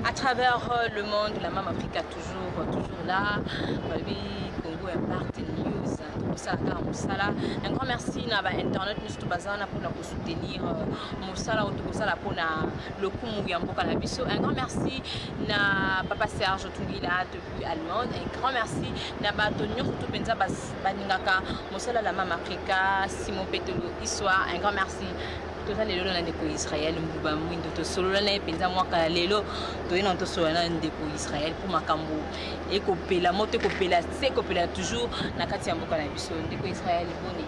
à travers le monde, la Mama Africa toujours là. Oui, Congo Impact News, tout ça, un grand merci à Internet News Bazana pour nous soutenir. Moussala pour le coup un grand merci à Papa Serge Tungila depuis Allemagne. Un grand merci à Batonio surtout Penza Baningaka, Moussala la Mama Africa, Simon Petolo Histoire. Un grand merci. Tout ça, les lots dans Israël, Mbouba Mouindo, tout solo, les Penza Mwaka, les lots, tout est dans tout solo dans Israël pour Makambo. Et Kopela, Mote Kopela, c'est Kopela toujours, Nakatia Mboka na Biso, de Israël, Boni.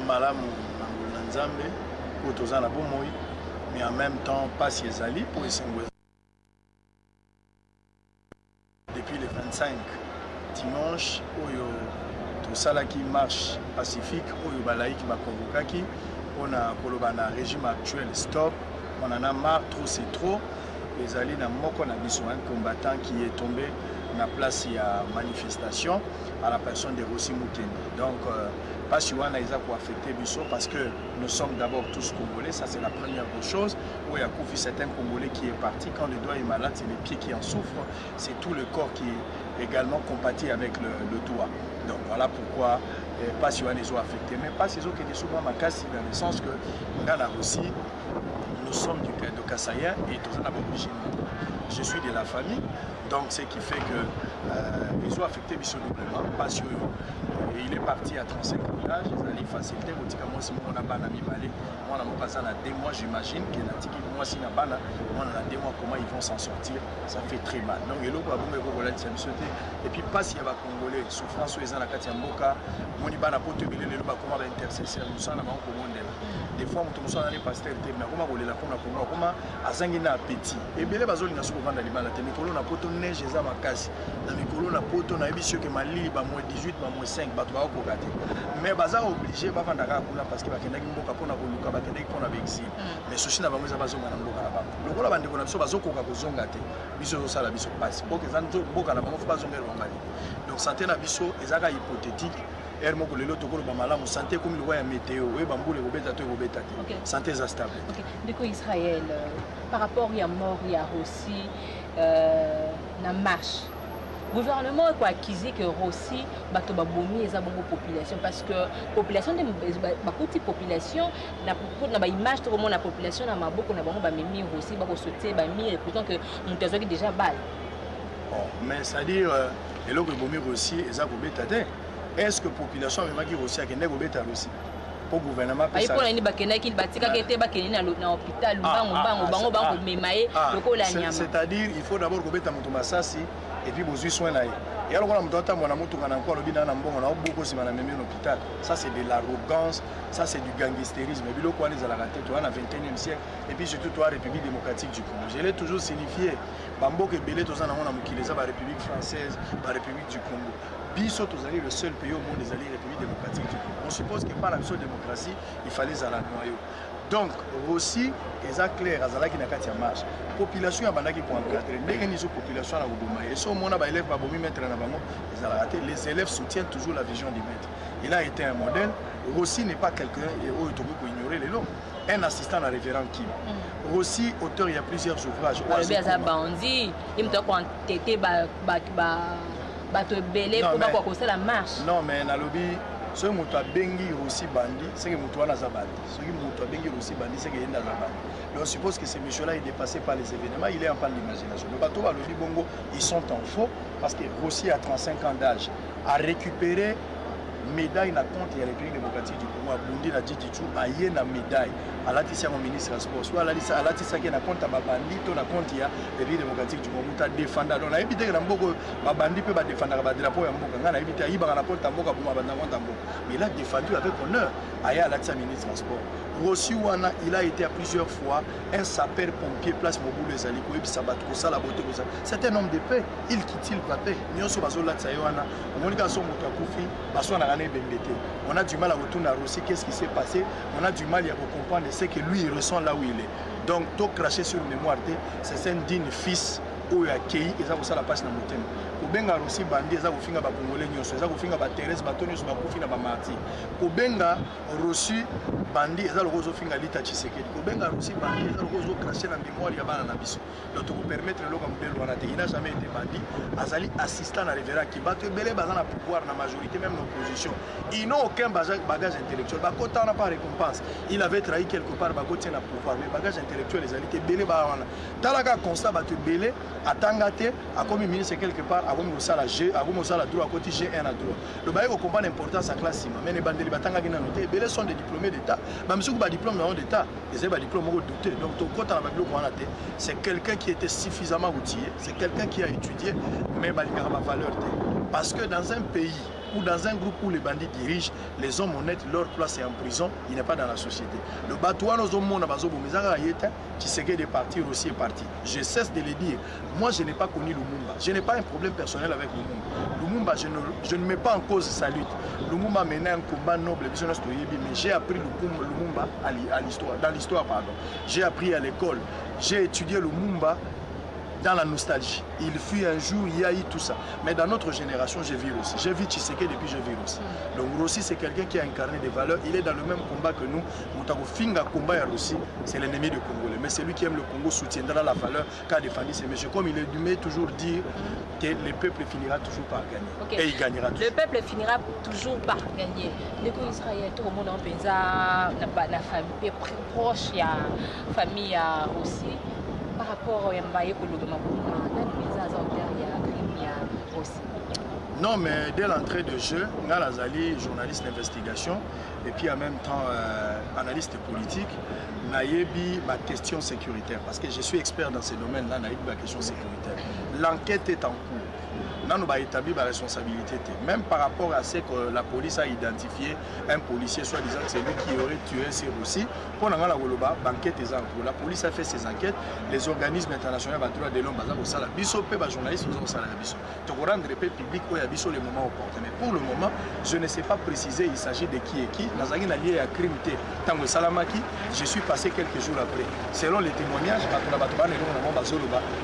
Malamu Nzambe, pour tous en Abomoui, mais en même temps, pas si Ezali pour Essengoué. Depuis le 25 dimanche, tout ça là qui marche pacifique, Oyo Balaï qui m'a convoqué. On a le régime actuel stop, on en a marre, trop c'est trop. Les alliés on a besoin d'un combattant qui est tombé dans la place il y a manifestation à la personne de Rossi Moukeni. Donc pas si on a affecté Bissot parce que nous sommes d'abord tous Congolais, ça c'est la première chose. Où il y a certains Congolais qui est parti, quand le doigt est malade, c'est les pieds qui en souffrent, c'est tout le corps qui est également compatit avec le doigt. Donc voilà pourquoi pas si on les a affectés, mais pas si on est souvent ma casse dans le sens que là aussi nous sommes de Kassaya et tous en origine. Je suis de la famille, donc ce qui fait que ils ont affecté Bissot doublement, parce que il est parti à 35 ans d'âge, ils allaient faciliter, moi si on a ban ami balé, moi on a 2 mois, j'imagine que moi si on a ban, moi on a 2 mois, comment ils vont s'en sortir, ça fait très mal. Donc il y a et puis pas s'il y a des Congolais, souffrance aux gens Katia Mboka, mon ibana pour te mêler le bas comment va intercesser, nous sommes dans le monde. Des fois on sommes dans les pasteurs, mais comment on les la comment azangi na appétit. Et bien les bazoli na souvent dans les malades, mais colon na poto neige za makasi, na mikolo na poto na ebisio que mali ba moins 18 ba moins 5 ba to ba ko gâter. Mais baza obligé ba vandaka kuna parce que ba kendaki mboka pona ko luka ba kendaki pona ba exil. Mais ceci na bango za bazonga na mboka na ba. Lokola bande ko na biso bazokoka ko zonga te. Biso zo sala biso passe. Boke zanzo mboka na bango fa bazonga ngali. Donc santé na biso ezaka hypothétique. Moko lelo tokolo ba malamu santé comme le roi météo et bamboule robeta to robeta te. Santé za stable. OK. De Israël par rapport à mort il y a aussi na marche. Gouvernement quoi acquis que Rossi bato babomi eza bongo population parce que population de bakoti population na ba image to comment la population na maboko na bango ba memi Rossi ba ko sauter ba mi pourtant que montazo qui déjà balle. Bon, mais ça dire et l'autre bomi Rossi eza ko betade. Est-ce que la population a dit aussi qu'il y a des aussi pour le gouvernement? Il faut c'est-à-dire il faut d'abord que vous Massassi et puis vous soins là. Et alors on a encore le hôpital. Ça c'est de l'arrogance, ça c'est du gangstérisme. Et puis le quoi les a raté toi dans le 21e siècle et puis surtout toi République démocratique du Congo. Je l'ai toujours signifié. Bambo que belé tous en amont qui les a la République française, la République du Congo. Bissot est le seul pays au monde des alliés République démocratique du Congo. On suppose que par la démocratie, il fallait à la noyau. Donc, aussi, c'est clair, qui n'a qu'à marche. Population a qui pour encadrer. Dès qu'il y a une population à Goudouma, et si on a des élèves à mettre en avant, les élèves soutiennent toujours la vision du maître. Il a été un modèle. Rossi n'est pas quelqu'un pour ignorer les lots. Un assistant à révérend Kim. Rossi, auteur, il y a plusieurs ouvrages. La marche. Non, mais dans le lobby, ce qui a bengi aussi bandi, c'est que Moutoua n'a pas bandi. Ce qui a bengi aussi bandi, c'est qu'il n'a pas bandi. On suppose que ce monsieur-là est dépassé par les événements, il est en panne d'imagination. Le bateau, le lobby bongo, ils sont en faux parce que Rossi a 35 ans d'âge, a récupéré médaille na compte ya République démocratique du Congo Bundi na Djidjitu aye na médaille alatisi mon ministre des sports soit alatisa ke na compte ba bandi to na compte ya République démocratique du Congo ta défendre donc na ebité na mboko ba bandi pe ba défendre ba drapeau ya mboka ngana ebité ayiba na compte mboka buma banda compte mboka mais il a défendu avec honneur aye alatisa ministre des sports. Rossi wana il a été à plusieurs fois un sapeur pompier place Mobulo ezali ko ebisa bato ko sala bote ko ça c'est un homme de paix il quitte la paix nyonso bazola tsayo wana omonika so moto akufi baso na on a du mal à retourner à Rossi, qu'est-ce qui s'est passé? On a du mal à comprendre ce que lui il ressent là où il est. Donc, tout cracher sur le mémoire, c'est un digne fils où il a accueilli et ça vous ça la passe dans le thème. kobenga Rossi bandi eza kofinga ba Congolais nyonso eza kofinga ba Thérèse bato nyonso bakufi na ba martyr kobenga Rossi bandi eza lokozo finga Lita Tshisekedi kobenga Rossi bandi eza lokozo cracher na mémoire ya bana na biso donc ko permettre loka modèle wana te il n'a jamais été bandi azali assistant na Révérend Kibato belé baza na pouvoir na majorité même l'opposition ils n'ont aucun bagage intellectuel bakota na pas récompense il avait trahi quelque part bakoti na pouvoir mais bagage intellectuel les alités belé ba wana talaka constat bato belé atangate a comme ministre quelque part a comme ça G a comme ça la droit côté G1 à droit le bail ko comprendre l'importance à classe mais les bandeli batanga ki na noté belé sont des diplômés d'état même ceux qui ba diplôme d'état ils ont ba diplôme au douter donc to kota na ba biloko wana te c'est quelqu'un qui était suffisamment outillé c'est quelqu'un qui a étudié mais ba libéra ba valeur te parce que dans un pays ou dans un groupe où les bandits dirigent, les hommes honnêtes, leur place est en prison, il n'est pas dans la société. Le batouan aux hommes qui se de partir aussi est parti. Je cesse de le dire. Moi, je n'ai pas connu Lumumba. Je n'ai pas un problème personnel avec Lumumba. Lumumba, je ne mets pas en cause sa lutte. Lumumba menait un combat noble, mais j'ai appris Lumumba à l'histoire, dans l'histoire, pardon. J'ai appris à l'école. J'ai étudié Lumumba dans la nostalgie. Il fut un jour, il y a eu tout ça. Mais dans notre génération, j'ai vu Rossi. J'ai vu Tshisekedi depuis je vis Rossi. Donc Rossi, c'est quelqu'un qui a incarné des valeurs. Il est dans le même combat que nous. Moutako Finga combat à Rossi, c'est l'ennemi du Congolais. Mais celui qui aime le Congo soutiendra la valeur qu'a défendu ces messieurs. Comme il est dû toujours dire que le peuple finira toujours par gagner. Okay. Et il gagnera toujours. Le peuple finira toujours par gagner. Les Israéliens, tout le monde en Penza, la famille proche, il y a famille à Rossi. Par rapport à Mbaye Kologama, non, mais dès l'entrée de jeu, Ngalazali, journaliste d'investigation et puis en même temps analyste politique, Nayebi ma question sécuritaire parce que je suis expert dans ces domaines-là, Nayebi ma question sécuritaire. L'enquête est en cours. Nous avons établi la responsabilité. Même par rapport à ce que la police a identifié, un policier, soi-disant que c'est lui qui aurait tué ces Russes, pour l'enquête est en cours. La police a fait ses enquêtes, les organismes internationaux de droits de l'homme, les journalistes, pour rendre le public où il y a les moments opportuns. Mais pour le moment, je ne sais pas préciser il s'agit de qui et qui. Lié à crime Tango Salamaki, je suis passé quelques jours après. Selon les témoignages,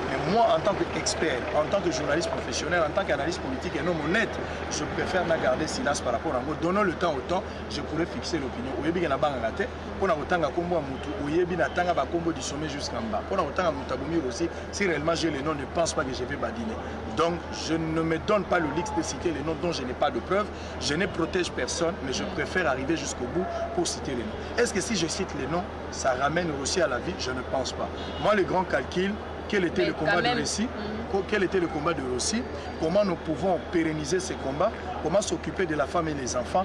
mais moi, en tant qu'expert, en tant que journaliste professionnel, en tant qu'analyste politique et non honnête, je préfère garder silence par rapport à moi. Donnons le temps au temps, je pourrais fixer l'opinion. Si réellement j'ai les noms, ne pense pas que je vais badiner. Donc, je ne me donne pas le luxe de citer les noms dont je n'ai pas de preuves. Je ne protège personne, mais je préfère arriver jusqu'au bout pour citer les noms. Est-ce que si je cite les noms, ça ramène aussi à la vie? Je ne pense pas. Moi, le grand calcul, quel était le combat de Rossi? Quel était le combat de Rossi? Comment nous pouvons pérenniser ces combats? Comment s'occuper de la femme et des enfants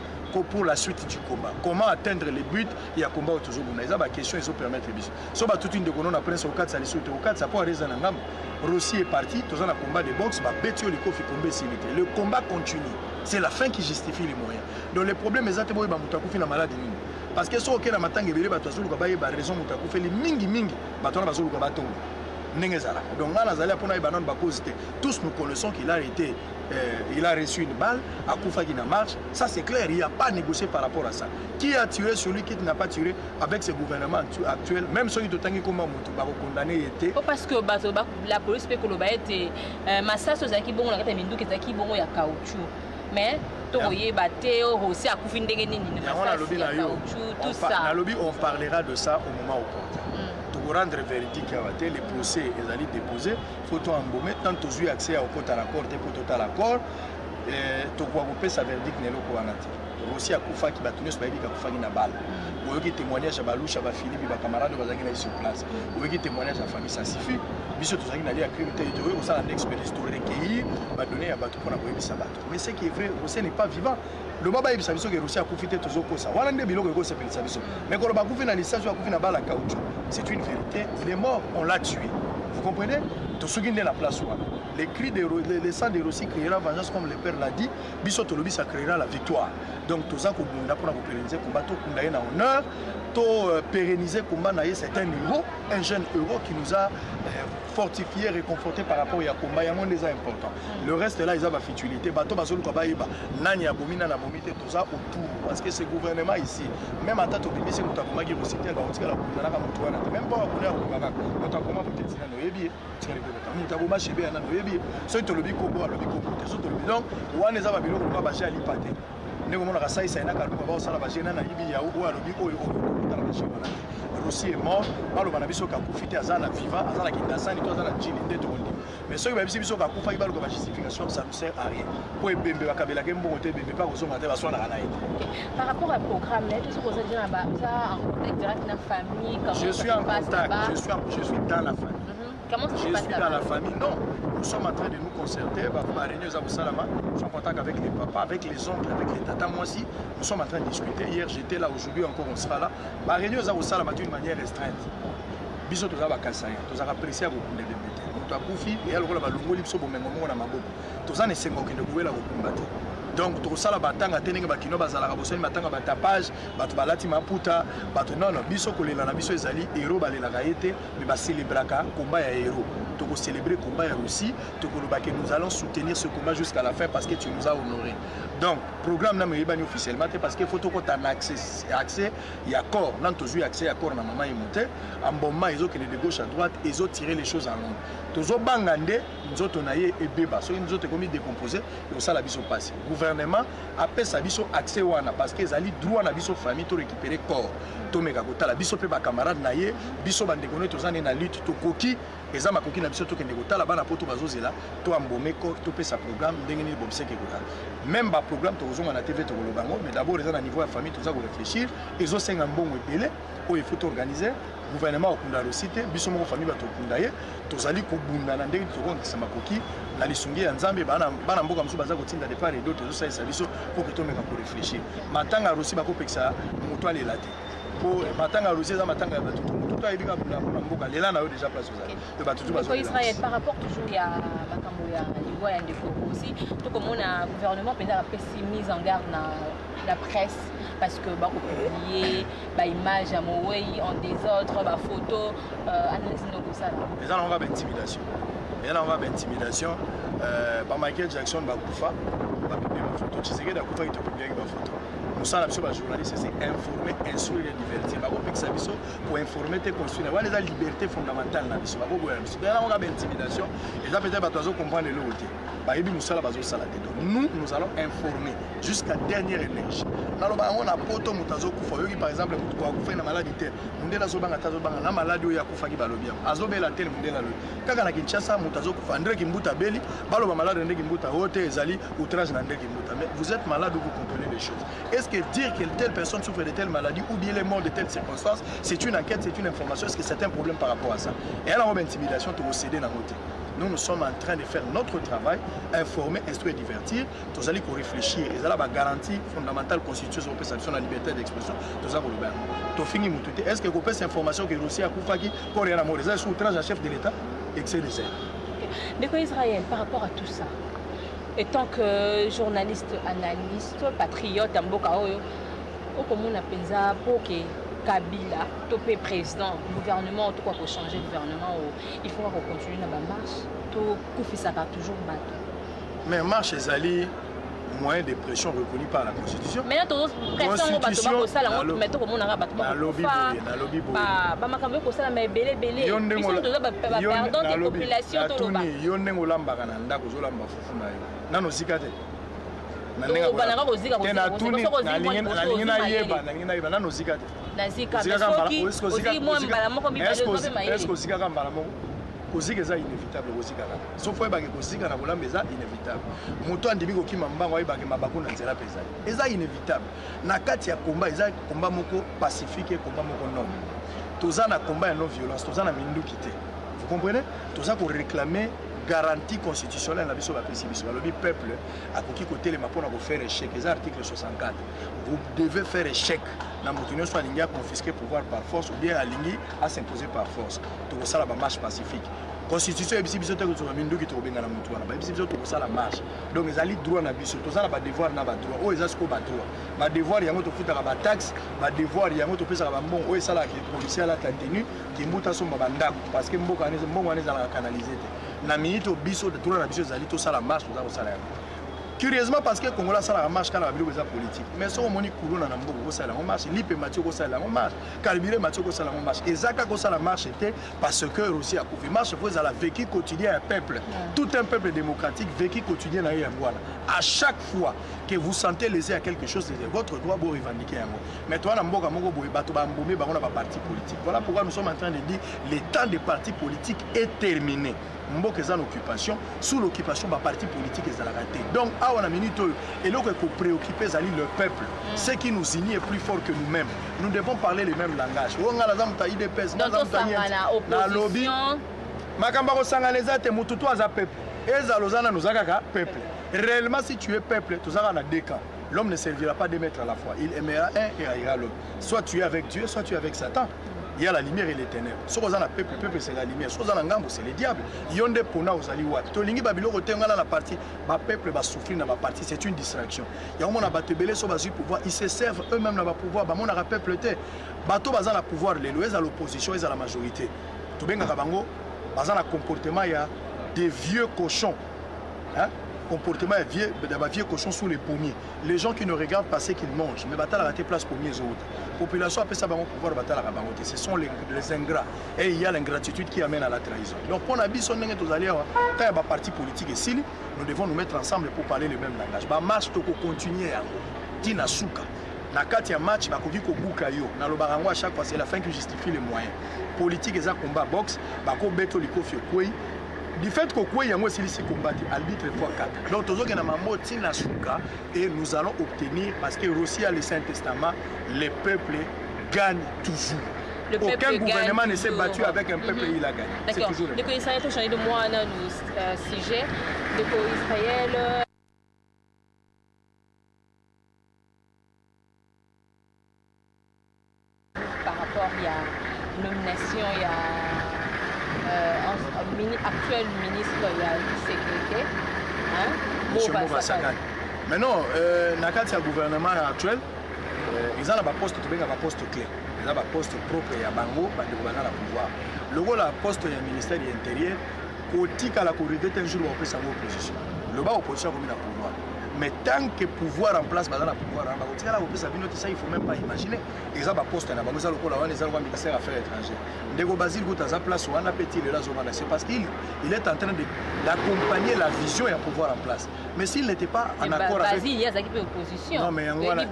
pour la suite du combat? Comment atteindre les buts? Il y a combat toujours. Il y a des questions qui permettent de so toute une de qu'on a pris au 4 ça les saute au 4 ça peut arrêter un gamme. Rossi est parti, tous en a combat de boxe, le combat continue. C'est la fin qui justifie les moyens. Donc les problèmes exactement ils ont une maladie. Parce que si on a matin il y a raison les mingi batona bazulu ko batongo. Donc tous nous connaissons qu'il a été il a reçu une balle à Koufa qui marche, ça c'est clair, il n'y a pas à négocier par rapport à ça. Qui a tué celui qui n'a pas tué avec ce gouvernement actuel, même ceux qui ont comment condamné était. Parce que la police peut que massage aux acquis bon, la mindu qui est acquis bon, il y a caoutchouc. Mais tout ça. On parlera de ça au moment opportun. Pour rendre véridique les procès et les déposés, il faut embaumer tant que j'ai accès au côté à l'accord, pour tout à l'accord, tu vois que ça verdict n'est pas aussi à Koufa qui va tourner sur la vie Koufa qui n'a balle. Vous voyez témoignage à Balouche, à Philippe, à camarade de Bazagina sur place. Vous voyez témoignage à famille, ça suffit. Bisous tout ça qui n'a pas crime territorial, vous savez l'expérience de recueillir, va donner à Batou pour la boîte de mais ce qui est vrai, Rossi n'est pas vivant. Le baba il s'avisait que Rossi a profité toujours pour ça. Voilà des bilans que Rossi s'appelle ça. Mais quand le baba fait dans l'issue, il a fait une balle à caoutchouc. C'est une vérité. Il est mort, on l'a tué. Vous comprenez? Tout ce qui est la place où les cris de les sangs de Rossi créera vengeance comme le père l'a dit. Bissot Tolobi ça créera la victoire. Donc tout ça pour pérenniser combat, tout condamné en honneur, tout pérenniser combat c'est un héros, un jeune héros qui nous a fortifier, réconforter par rapport à combat, il y a moins déjà important. Le reste là, ils ont la futilité. Bateau basolo kabaiba, nani abomina na bomite tout ça autour. Parce que ce gouvernement ici, même à tête au début, c'est nous avons qui vous citer la hauteur la boumana comme toi, même pas à couler au Baba. Nous avons comment vous dire no yebi, tu as nous avons marché bien na no yebi. Ceux qui le bico bois, le bico pour tes autres le bidon, ou on les a babilo pour pas bacher à l'ipate. Nous avons la saïsa et na kalu baba sala bacher na yebi ya ou à le bico et au dans la bacher. Rossi est mort, alors on a besoin qu'à profiter à Zana vivant, à Zana qui est dans la Chine, mais ceux qui ont besoin qu'à profiter de la justification, ça ne sert à rien. Pour les bébés, la game pour monter, bébé, pas aux hommes, à la Par rapport au programme, tout ce que vous avez dit là-bas, vous avez en contact direct avec la famille, comment je suis en contact, je suis dans la famille. Comment ça se passe? Je suis dans la famille, non. Nous sommes en train de nous concerter. Nous sommes en contact avec les papas, avec les oncles, avec les tatas. Moi aussi, nous sommes en train de discuter. Hier, j'étais là, aujourd'hui encore, on sera là. Réunion d'une manière restreinte. Biso to zaba kasaya, to zaba apprécier beaucoup de bébés. Nous avons fait et alors la longo lipso bo mengo na maboko. To zane sengo ki ne kuela ko kumbate. Donc to sala batanga tenenge bakino bazala ka bosoni batanga batapage, batu balati maputa, batu non biso kolela na biso ezali héros balela ka été mais ba célébraka combat ya héros. To ko célébrer combat ya Russie, to ko lobake nous allons soutenir ce combat jusqu'à la fin parce que tu nous as honoré. Donc programme na meyebani officiellement parce que photo ko ta accès ya corps, nan to jouer accès ya corps na maman monter, en bon moment ils ont que de gauche à droite, ils ont tiré les choses en long. Tozo bangande, nous autres naie et beba, so nous autres commis décomposé, et ça la biso passe. Gouvernement appelle sa biso accès wana parce que zali droit na biso famille to récupérer corps. To meka kota la biso pe ba camarade naie, biso bande kono to zane na lutte to koki, eza makoki na biso to kende kota la bana poto bazozela, to ambome ko to pe sa programme ndengeni bomse ke kota. Même ba programme to zonga na TV to kolobango, mais d'abord les na niveau ya famille to za ko réfléchir, ezo senga mbongo ebele, o il faut organiser. Gouvernement okunda rosite biso moko famille bato okunda ye tozali kobunda na ndenge tokongisa makoki na lisungi ya nzambe bana mboka mosusu baza kotinda de part et d'autre ezosalisa biso mpo ke tomeka koréfléchir matanga rosi bakopekisa moto alela te po matanga rosi eza matanga ya batutu motutu ayebika na mboka lela na yo déjà place ozali to batutu bazo Israël par rapport toujours ya makambo ya niveau ya ndeko aussi to komona gouvernement mpenza apesi mise en garde na la presse parce que bah publier bah image à Mowei en désordre bah photo analyse nos ça mais là on va intimidation mais là on va intimidation par Michael Jackson bah kufa bah publier ma photo tu sais que d'accord il te publier ma photo nous ça la mission journaliste c'est informer instruire et divertir bah pour ça biso pour informer te construire voilà la liberté fondamentale na biso bah pour là on va intimidation et là peut-être bah toi comprendre le côté bah ebi nous ça la bazo ça la tête nous allons informer jusqu'à dernière énergie naloba on a poto mutazo kufa yoki par exemple mutu kwa kufa na maladie te mundela zo banga tazo banga na maladie ya kufa ki balobia azobela tel mundela lo kaka na Kinshasa mutazo kufa André Kimbuta beli baloba malade André Kimbuta hote ezali outrage na André Kimbuta mais vous êtes malade ou vous comprenez les choses est-ce que dire que telle personne souffre de telle maladie ou bien les morts de telle circonstance c'est une enquête c'est une information est-ce que c'est un problème par rapport à ça et alors on intimidation te céder dans côté. Nous sommes en train de faire notre travail, informer, instruire et divertir. Nous allons réfléchir. Et la garantie fondamentale constitutionnelle de la liberté d'expression. Nous allons le est-ce que vous avez cette information que Russie a coupé pour rien à mourir? C'est outrage à chef de l'État et que c'est des aides. De Israël, par rapport à tout ça, étant que journaliste, analyste, patriote, comment on appelle ça pour que Kabila, topé président, gouvernement, tout quoi pour changer le gouvernement, il faut continuer dans la marche, tout fait ça va toujours battre. Mais marche est allée moyen de pression reconnu par la Constitution. Mais là, tout pression, mais tout comme on a battu. Lobby, bah ma caméra ça mais belé belé. Ils sont tous perdant des populations tout là. Yonne ngolamba kana ndako zolamba fufuna yo. Nano zikate. Kozika eza inévitable kozika sauf fois baki kozika na kolamba eza inévitable moto andimi kokima mbango ayebaki mabako na nzela peza eza inévitable na kati ya combat eza combat moko pacifique et combat moko non toza na combat ya non violence toza na minduki te vous comprenez toza ko réclamer garantie constitutionnelle na biso ba pesi biso balobi peuple akoki kotelema mpona kofaire échec eza article 64 vous devez faire échec na moto nyonso alingi a confisquer pouvoir par force ou bien alingi à s'imposer par force tokosala ba marche pacifique constitution ebisi biso te ko minduki to benga na mutu wana ba ebisi biso to kosala marche donc ezali droit na biso tozala ba devoir na ba droit o eza siko ba droit ba devoir yango to futaka ba taxe ba devoir yango to pesa ba mbon o esala ke policier la tantenu ki mbuta somba ba ndako parce que mboka ane mbongo ane ezala canaliser te na minito biso de droit na biso ezali to sala marche to sala yango. Curieusement parce que Congola ça la marche quand la vidéo est politique mais so moni kuluna na mboko ko sala ngo marche lipe Mathieu ko sala ngo marche Kalbire Mathieu ko sala ngo marche ezaka ko sala marche était parce que Russie a couvert marche faut à la vécu quotidien un peuple tout un peuple démocratique vécu quotidien na yangwana à chaque fois que vous sentez lésé à quelque chose c'est votre droit pour revendiquer yango mais toi na mboka moko boye bato ba mbomé ba on a pas parti politique voilà pourquoi nous sommes en train de dire le temps des partis politiques est terminé. Mboka est en occupation, sous l'occupation, le parti politique est à la raté. Donc, à une minute, et là, il faut préoccuper le peuple. Ce qui nous unit est plus fort que nous-mêmes. Nous devons parler le même langage. Donc, peuple. Réellement, si tu es peuple, tu as deux camps. L'homme ne servira pas de maître à la fois. Il aimera un et haïra l'autre. Soit tu es avec Dieu, soit tu es avec Satan. Il y a la lumière et les ténèbres. Ce qu'on a le peuple c'est la lumière. Ce qu'on a le c'est le diable. Il y a des pona aux aliwat. Tolingi babilo côté on a la partie. Le peuple va souffrir dans la partie. C'est une distraction. Il y a un monde à battre sur le pouvoir. Ils se servent eux-mêmes dans le pouvoir. Mon a peuple té. Bateau bazan la pouvoir. Les lois à l'opposition et à la majorité. Tout bien kabango. Bazan la comportement il y a des vieux cochons. Hein? Comportement vieux, vieux cochons sous les pommiers. Les gens qui ne regardent pas ce qu'ils mangent, mais bataille à la place pommiers autres. Population appelle ça pouvoir bataille à la ce sont les ingrats. Et il y a l'ingratitude qui amène à la trahison. Donc pour la bison, quand il y a un parti politique ici, nous devons nous mettre ensemble pour parler le même langage. Bah marche to continuer à Tina Souka. Na katia match ba koki ko buka yo. Na lo barango à chaque fois c'est la fin qui justifie les moyens. Politique et combat boxe, ba ko beto liko fio koi. Du fait que quoi yango silisi combattre arbitre fois 4. Donc tozo ke na mambo tina suka et nous allons obtenir parce que Russie a le Saint-Testament, le peuple gagne toujours. Aucun gouvernement ne s'est battu avec un peuple il a gagné. D'accord. Donc Israël a changé de moi dans le sujet. Donc Israël par rapport il y a nomination il y a actuel ministre il y a une sécurité Monsieur Mouva Sakane. Maintenant nakati ya gouvernement actuel ils ont un poste tout bien un poste clé ils ont un poste propre ya bango ba de gouvernement la pouvoir le rôle la poste ya ministère de l'intérieur kotika la corriger un jour on peut sa opposition le bas opposition comme la pouvoir mais tant que pouvoir en place dans la pouvoir en bas kotika la opposition ça il faut même pas imaginer ils ont un poste na bango ça le rôle ils ont un ministère affaires étrangères Ndeko Basile Goutaza place où on a petit le lazomana c'est parce qu'il est en train d'accompagner la vision et à pouvoir en place mais s'il n'était pas en accord avec Basile il y a qui opposition non mais voilà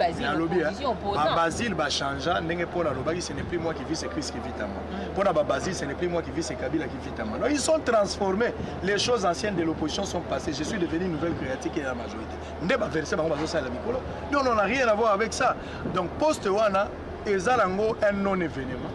Basile va changer ndenge pour la lobaki ce n'est plus moi qui vis c'est Christ qui vit en moi pour la Basile ce n'est plus moi qui vis c'est Kabila qui vit en moi. Ils sont transformés les choses anciennes de l'opposition sont passées je suis devenu une nouvelle créative qui est la majorité ndeba verser bango bazo sala mikolo non on n'a rien à voir avec ça donc poste wana ezalango un non événement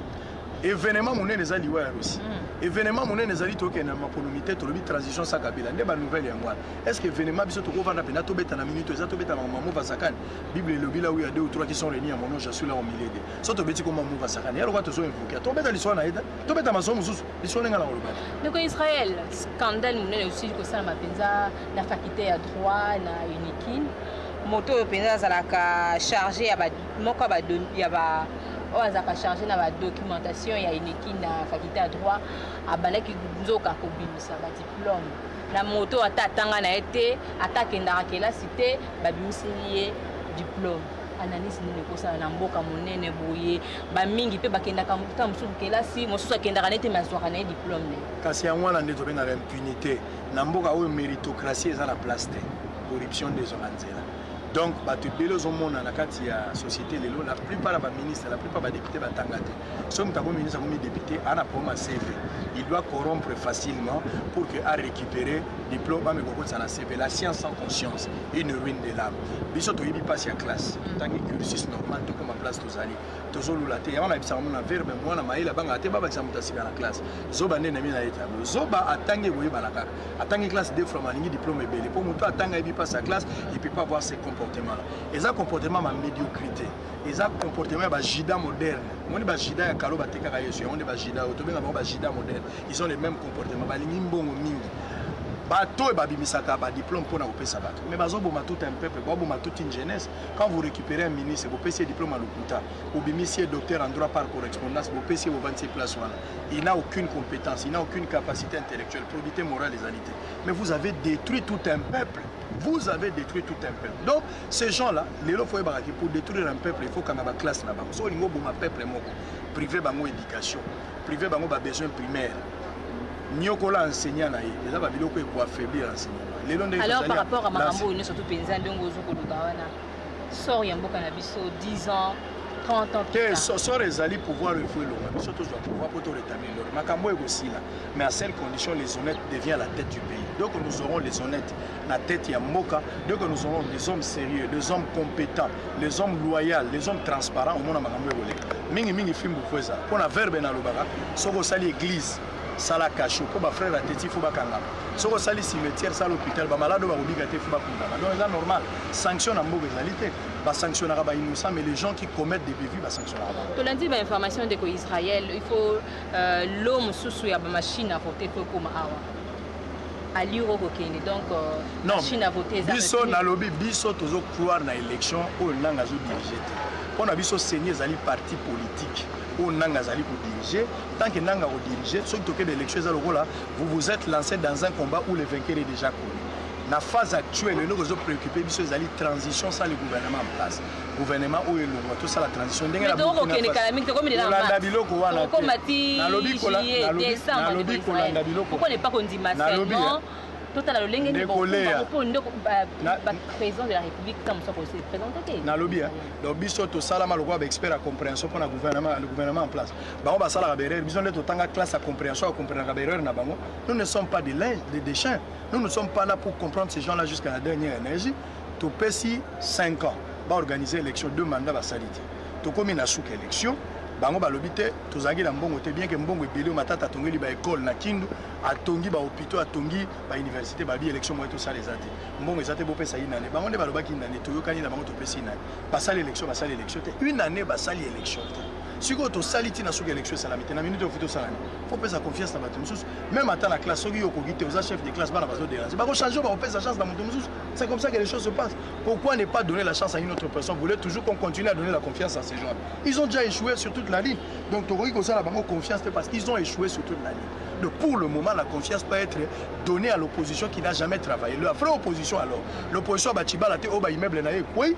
événement mon les aliwa aussi événement mon les ali toke na maponumité to lobi transition sa Kabila ndeba nouvelle yango est-ce que événement biso to kovanda pena to beta na minute za to beta na Mouva Sakane Bible lobi là où il y a deux ou trois qui sont réunis à mon nom je suis là au milieu de so to beti comme Mouva Sakane ya lokwa to so invoquer to beta lisona ida to beta masomo susu lisona ngala loba donc Israël scandale mon aussi ko ça mapenza na faculté ya droit na unikin moto penza za la charger ya ba moko ba ya ba on a chargé la documentation il y a une équipe na faculté à droit à balaki nzoka ko bimisa ba diplôme la moto atatanga na été attaque ndaka la cité ba bimiselier diplôme analyse ni ko ça na mboka monene boye ba mingi pe bakenda ka musu kela si mosusu akenda ka nete mazwaka na diplôme ne kasi yango na ndeto benga impunité na mboka oyo méritocratie eza la place te corruption des organisations. Donc, la société, la plupart des ministres, la plupart des députés, si vous avez ministre, député, il doit corrompre facilement pour récupérer diplôme mais ça na CV la science sans conscience une ruine de l'âme biso to yibi passe à classe tant que cursus normal to comme place to zali to zo lula te yana bisa mona verbe mwana maila banga te baba examen tasika na classe zoba nene mina eta zoba atange boye balaka atange classe deux fois malingi diplôme belé pour moto atanga yibi passe à classe il peut pas voir ses comportements là et ça comportement ma médiocrité et ça comportement ba jida moderne moni ba jida ya kalo bateka ka yesu on ba jida otobenga ba jida moderne ils ont les mêmes comportements balingi mbongo mingi bateau et babimisaka ba diplôme pour na opesa bateau mais bazo boma tout un peuple boma toute une jeunesse quand vous récupérez un ministre vous payez diplôme à l'Okuta ou bimisier docteur en droit par correspondance vous payez vos 26 places là il n'a aucune compétence il n'a aucune capacité intellectuelle probité morale et alité mais vous avez détruit tout un peuple vous avez détruit tout un peuple donc ces gens là les lois faut baraki pour détruire un peuple il faut qu'on a ma classe là-bas so lingo boma peuple moko privé bango éducation privé bango ba besoin primaire Nyokola enseignant na ye eza ba biloko ko affaiblir l'enseignement alors par rapport à Marambo ne surtout penza ndongo zo ko lukawana sort ya mboka na biso 10 ans 30 ans que sort ezali pouvoir refouler longa biso tous doit pouvoir pour rétablir l'ordre makambo aussi là mais à certaines conditions les honnêtes deviennent la tête du pays donc nous aurons les honnêtes la tête ya mboka donc nous aurons des hommes sérieux des hommes compétents les hommes loyaux les hommes transparents au monde makambo ebole mingi film pour ça pour na verbe na lobaka soko sali église sala cacho pour ba frère ateti faut ba kanga soko sali cimetière sala hôpital ba malade ba obligate faut ba kunda donc c'est normal sanction na mboka ezalité ba sanctionnera ba innocent mais les gens qui commettent des bévues ba sanctionnera to lundi ba information de ko Israël il faut l'homme sous ya ba machine à voter pour comme awa ali rokokende donc machine à voter biso na lobby biso tozo croire na élection o nanga zo diriger on a biso saigner zali parti politique ou nanga zali pour diriger tant que nanga pour diriger ceux qui toquent d'élection là vous êtes lancé dans un combat où le vainqueur est déjà connu la phase actuelle nous nous préoccupés biso zali transition sans le gouvernement en place gouvernement où est le tout ça la transition ndenge la Kolanda biloko wana na lobby Kolanda biloko pourquoi ne pas qu'on dit massivement total à l'olenge ni pour président de la République comme ça se présenter na lobby donc biso to sala maloko ba expert à compréhension pour le gouvernement en place bango ba sala ba erreur biso ndeto tanga classe à compréhension à comprendre ba erreur na bango nous ne sommes pas des chiens nous ne sommes pas là pour comprendre ces gens là jusqu'à la dernière énergie to pesi 5 ans ba organiser élection 2 mandats ba salite to komi na souka élection bango balobi te tozangi na mbongo te bien que mbongo ebele matata atongeli ba école na Kindu atongi ba hôpitaux atongi ba université ba bi élection moto ça les ate mbongo ezate bo pesa une année bango nde balobaki nane toyokani na bango to pesa une année basali élection te une année basali élection te siko to saliti na souka élection salamité na minute ofuto salami faut pesa confiance na bato mususu même ata na classe soki yoko gite oza chef de classe bana bazo déranger ba ko changer ba pesa chance na moto mususu c'est comme ça que les choses se passent pourquoi ne pas donner la chance à une autre personne vous voulez toujours qu'on continue à donner la confiance à ces gens ils ont déjà échoué sur toute la ligne donc Togoki comme ça la banque confiance parce qu'ils ont échoué sur toute la ligne donc pour le moment la confiance peut être donnée à l'opposition qui n'a jamais travaillé la vraie opposition alors l'opposition bachiba la te oba immeuble na ye quoi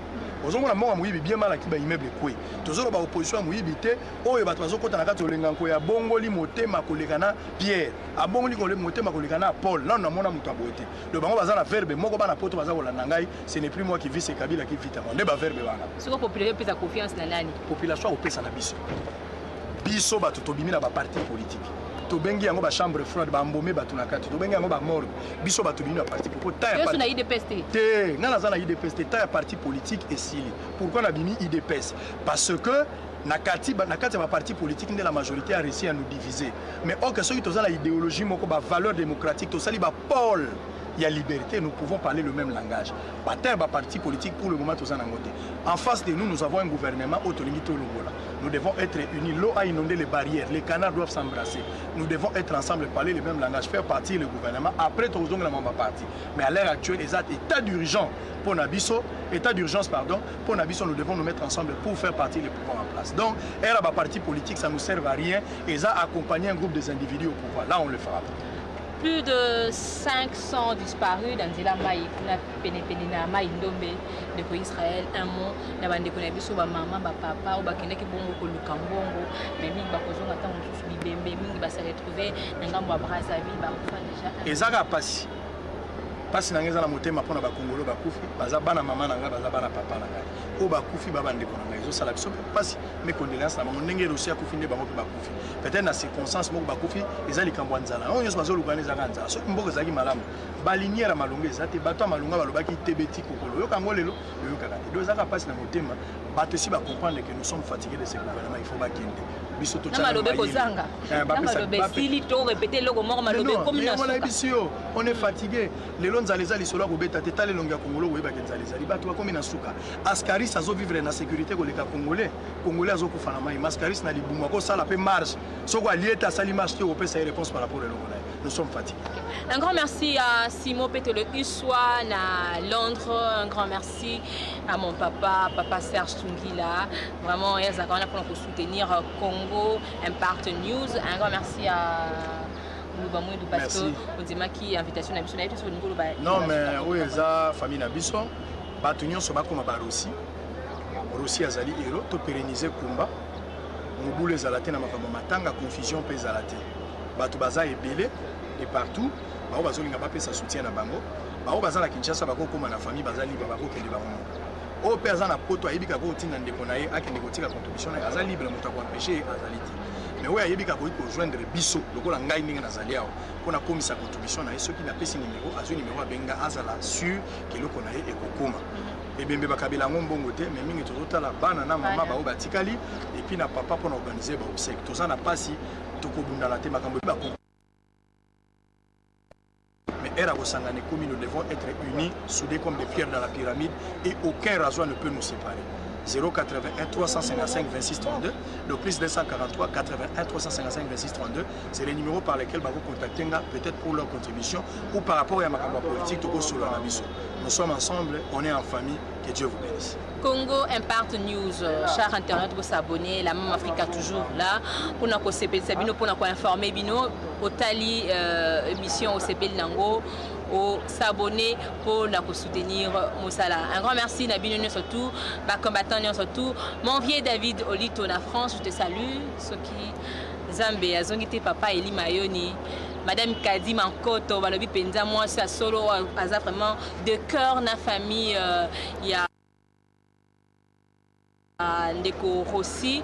ozomona moko moyibi bien mal akiba immeuble quoi tozolo ba opposition moyibi te oyo bato bazokota na kati olenga nko ya bongoli motema kolekana Pierre abongoli koleka motema kolekana Paul non namona mutu aboete le bango baza na verbe moko bana poto baza kolanda ngai ce n'est plus moi qui vis c'est Kabila qui vit avant ne ba verbe bana siko population pesa confiance na nani population opesa na biso bato tobimi na ba parti politique tobengi yango ba chambre froide ba mbomé bato na kati tobengi yango ba morgue biso bato bino na parti pour ta parti na IDPS te na za na IDPS te ta parti politique et sili pourquoi na bimi IDPS parce que na kati ba parti politique nde la majorité a réussi à nous diviser mais ok ceux qui toza la idéologie moko ba valeur démocratique to sali ba Paul il y a liberté, nous pouvons parler le même langage. Batin ba parti politique pour le moment tous en angoté. En face de nous, nous avons un gouvernement autolimité au Longola. Nous devons être unis. L'eau a inondé les barrières. Les canards doivent s'embrasser. Nous devons être ensemble, parler le même langage, faire partie le gouvernement. Après, tous les gens parti. Mais à l'heure actuelle, état d'urgence pour Nabiso, état d'urgence pardon, pour Nabiso, nous devons nous mettre ensemble pour faire partie les pouvoirs en place. Donc, un parti politique, ça ne nous sert à rien. Et ça accompagner un groupe des individus au pouvoir. Là, on le fera. Plus de 500 disparus dans Zela Maï, Penepena Maï Ndombe, de Israël, un mot, na bande konabi so ba maman, ba papa, ou ba keneki bongo ko lukambongo, mais mingi ba kozonga ta mususu bibembe, mingi ba se retrouver ngambo Brazzaville ba kufa déjà. Ezaka pasi. pasi na ngeza na motema pona ba Congolais bakufi baza bana mama na nga baza bana papa na nga o bakufi baba ndeko na nga zo sala biso pasi mes condoléances na bango ndenge rosi akufi nde bango pe bakufi peut-être na circonstance moko bakufi eza likambo nzala on nyos bazo lugana eza nzala so mboko zaki malamu ba linière malonga eza te bato malonga balobaki tebeti kokolo yo kango lelo yo kaka te do zaka pasi na motema bato si ba comprendre que nous sommes fatigués de ce gouvernement il faut ba kende biso to tchana malobe kozanga malobe sili to répéter loko moko malobe comme na on est fatigué lelo nzala eza lisolo ko beta te tale longa Congolo ko yeba ke nzala eza bato ba komi na suka askaris azo vivre na sécurité ko leka congolais azo kufana mai askaris na libumwa ko sala pe marche soko alieta sali marche te ko pesa réponse par rapport à l'Ogola. Nous sommes fatigués. Un grand merci à Simon Petele Uswa à Londres. Un grand merci à mon papa Serge Tungila. Vraiment, il y a pour soutenir Congo Impact News. Un grand merci à Lubamouidou parce que on dit qui invitation à Bissona sur le niveau non mais oui ça famille na biso batunyo so ba koma ba Russie azali héros to pérenniser combat mobule zalate na makambo matanga confusion pe zalate bato baza ebele et partout bao bazolinga bapesa soutien na bango bao baza na Kinshasa bakokoma na famille baza libre bakokende bango o pe aza na poto ayebika ko tinda ndeko na ye akende kotika contribution na aza libre moto ko empêcher azaliti mais oyo ayebika ko joindre biso lokola ngai ndenge nazali awo pona komisa contribution na ye soki na pesi numéro azo numéro abenga azala sûr que loko na ye ekokoma ebembe bakabela ngombongo te mais mingi tozotala bana na mama bao batikali et puis na papa pona organiser ba obsèque toza na pasi tokobunda la te makambo ba mais era kosangana comme nous devons être unis soudés comme des pierres dans la pyramide et aucun rasoir ne peut nous séparer. 081 355 26 32, le plus 243 81 355 26 32, c'est les numéros par lesquels vous contactez peut-être pour leur contribution ou par rapport à ma politique. Nous sommes ensemble, on est en famille, que Dieu vous bénisse. Congo Impact News, chers internautes, vous s'abonnez, la même Afrique toujours là, pour nous informer, au Tali, émission au CP Nango, au s'abonner pour nous soutenir Moussala. Un grand merci Nabino surtout, bas combattant surtout, mon vieux David Olito na France, je te salue, ceux qui Zambé, Azongité Papa Eli Mayoni, Madame Kadi Mankoto, Balobi Penza, moi c'est solo, vraiment de cœur na famille, il y a Ndeko Rossi.